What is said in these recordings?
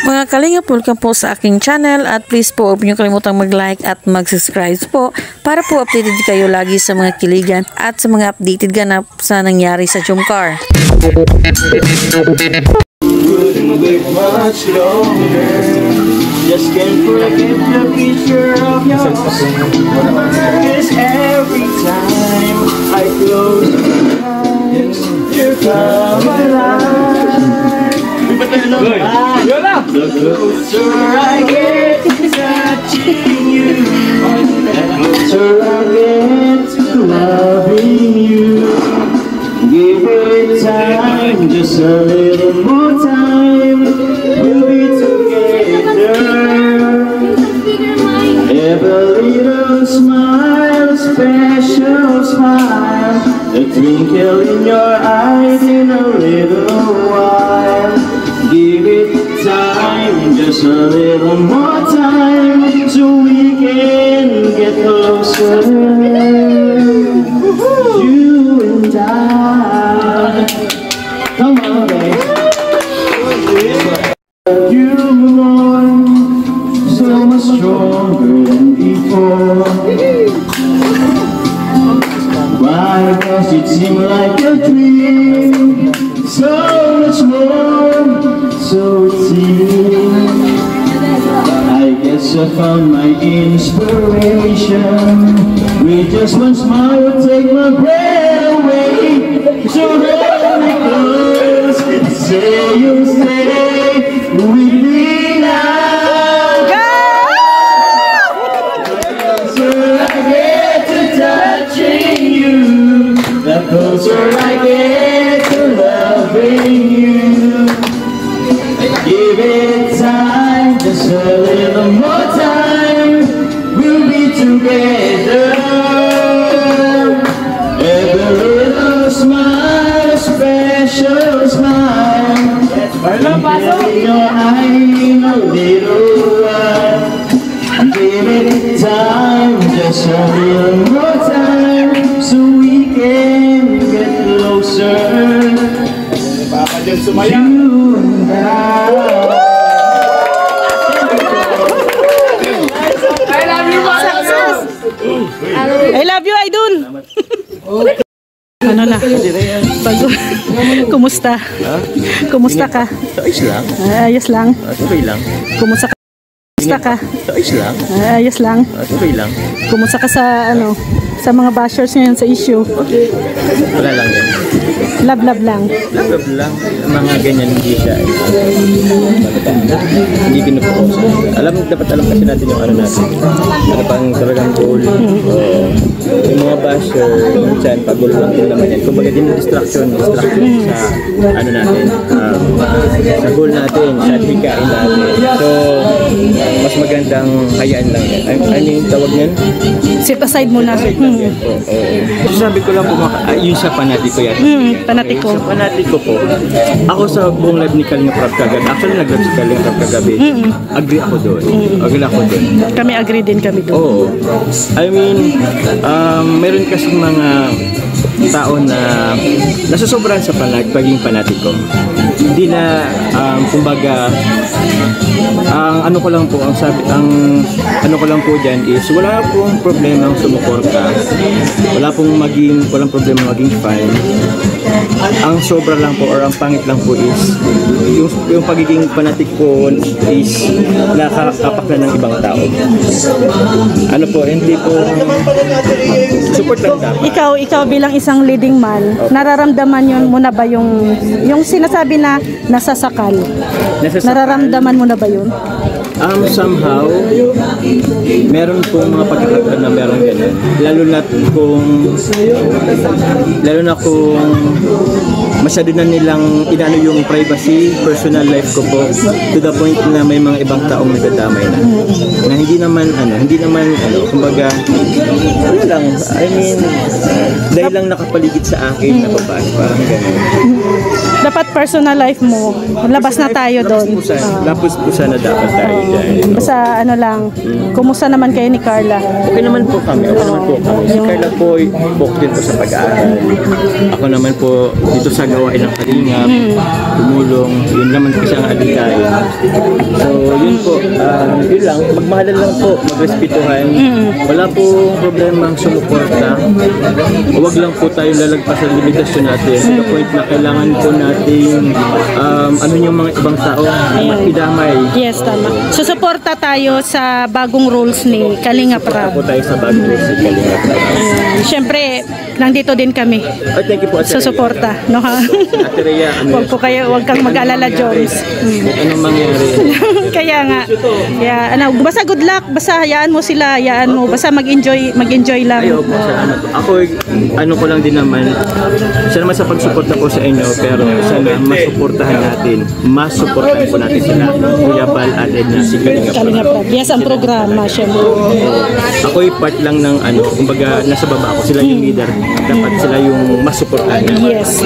Mga kalingap, welcome po sa aking channel at please po huwag niyo kalimutang mag-like at mag-subscribe po para po updated kayo lagi sa mga kiligan at sa mga updated ganap sa nangyari sa Jomcar. Just can't forget the picture of your eyes. Every time I close my eyes, you come alive. The closer I get to touching you, the closer I get to loving you. Give it time, just a little more time. We'll be together. Every little smile, special smile, a twinkle in your eyes in a little while. Give it time, just a little more time, so we can get closer. You and I. Come on, guys. You more, so much stronger than before. Why does it seem like a dream? So much more, so deep. I guess I found my inspiration. With just one smile, will take my breath away. So hold me close and say you'll stay with me now. The closer I get to touching you, the closer I get to loving you. Give it time, just a little more time, we'll be together. Every little smile, a special smile, in your eye in a little while. Give it time, just a little more time, so we can get closer. You and I. I love you, Idol. Ano na? Bago. Kumusta? Kumusta ka? Ayos lang. Ayos lang. Okay lang. Kumusta ka? Kumusta ka? Ayos lang. Ayos lang. Okay lang. Kumusta ka sa ano? Sa mga bashers ngayon sa issue? Wala lang yan. Love lang. Love lang. Mga ganyan hindi siya. Hindi pinupost. Dapat alam kasi natin yung ano natin. Ano pang talagang goal. Yung mga basher, minsan pag-goal lang din naman yan. Kumbaga din distraction sa ano natin. Sa goal natin, sa hikain natin. So, mas magandang hayaan lang yan. I mean, tawag yan? Set aside muna. Sabi ko lang po, yun sa panatiko yan. Panatiko. Sa panatiko po, ako sa buong live ni Kalinga Prab kagabi, actually nag-live si Kalinga Prab kagabi, agree ako doon. Kami agree din kami doon. Oo. I mean, meron kasi mga tao na nasusobran sa pagiging panatiko. Hindi na, kumbaga, ang ano ko lang po dyan is wala pong problema ang sumuporta, walang problema maging fan. Ang sobra lang po or ang pangit lang po is yung pagiging fanatic po is nakakapak na ng ibang tao. Ano po, hindi po support lang dapat. Ikaw bilang isang leading man, nararamdaman mo na ba yung sinasabi na nasasakal? Nararamdaman mo na ba yun? Somehow, meron pong mga pagkakataon na meron ganun. Lalo na kung masyado na nilang inano yung privacy, personal life ko po, to the point na may mga ibang taong nagdadamay na. Na hindi naman, kumbaga, wala lang, I mean, dahil lang nakapaligid sa akin na babae, parang ganun. Dapat personal life mo, labas na tayo doon. Labas po sana dapat tayo dyan. Basta ano lang, kumusta naman kayo ni Carla? Okay naman po kami, Si Carla po, book din po sa pag-aaral. Ako naman po, dito sa gawain ng kalingap, tumulong, yun naman kasi ang aligaya. So yun po, yun lang, magmahalan lang po, magrespetuhan. Wala po problemang sumuporta. Huwag lang po tayo lalagpas sa limitasyon natin. To the point na kailangan po natin ano yung mga ibang tao makidamay. Yes, tama. Susuporta tayo sa bagong rules ni Kalingap Rab. Po tayo sa bagong si Kalingap. Siyempre, nandito din kami. Oh, thank you po, Ate Rhea. Susuporta, no ha? Ate Rhea, Huwag kang mag-alala, Jones. Anong mangyari? Kaya nga. Kaya basta good luck, basta hayaan mo sila, hayaan mo, basta mag-enjoy lang. Ay, opo, salamat po. Ako, ano ko lang din naman, salamat sa pagsuporta po sa inyo, pero sana masuportahan po natin sila. Kuya Bal at Edna, si Kalingap. Kalingap Rab. Yes, ang programa, syempre. Ako'y part lang ng kumbaga, nasa baba ako, sila yung leader. Dapat sila yung masuportahan. Yes.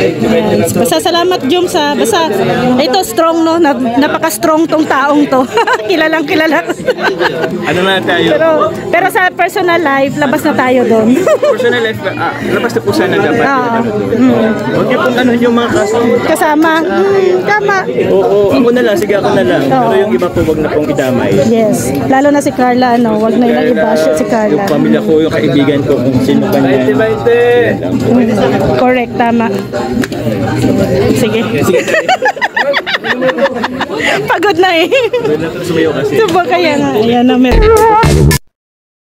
Basta salamat, Jom, basta ito strong, no? Napaka-strong tong taong to. Kilalang kilala. Ano na tayo? Pero sa personal life, labas na tayo doon. Personal life, labas na po sana dapat. Okay kung ano yung mga Kasama. Tama. Oo, ako na lang, sige ako na lang. Pero yung iba po, wag na pong idamay. Yes. Lalo na si Carla, no? Wag na ilang i-bash si Carla. Yung pamilya ko, yung kaibigan ko, kung sino pa niya. Correct, tama. Sige. Pagod na eh. Sumayo kasi. Diba kaya nga? Ayan na, meron.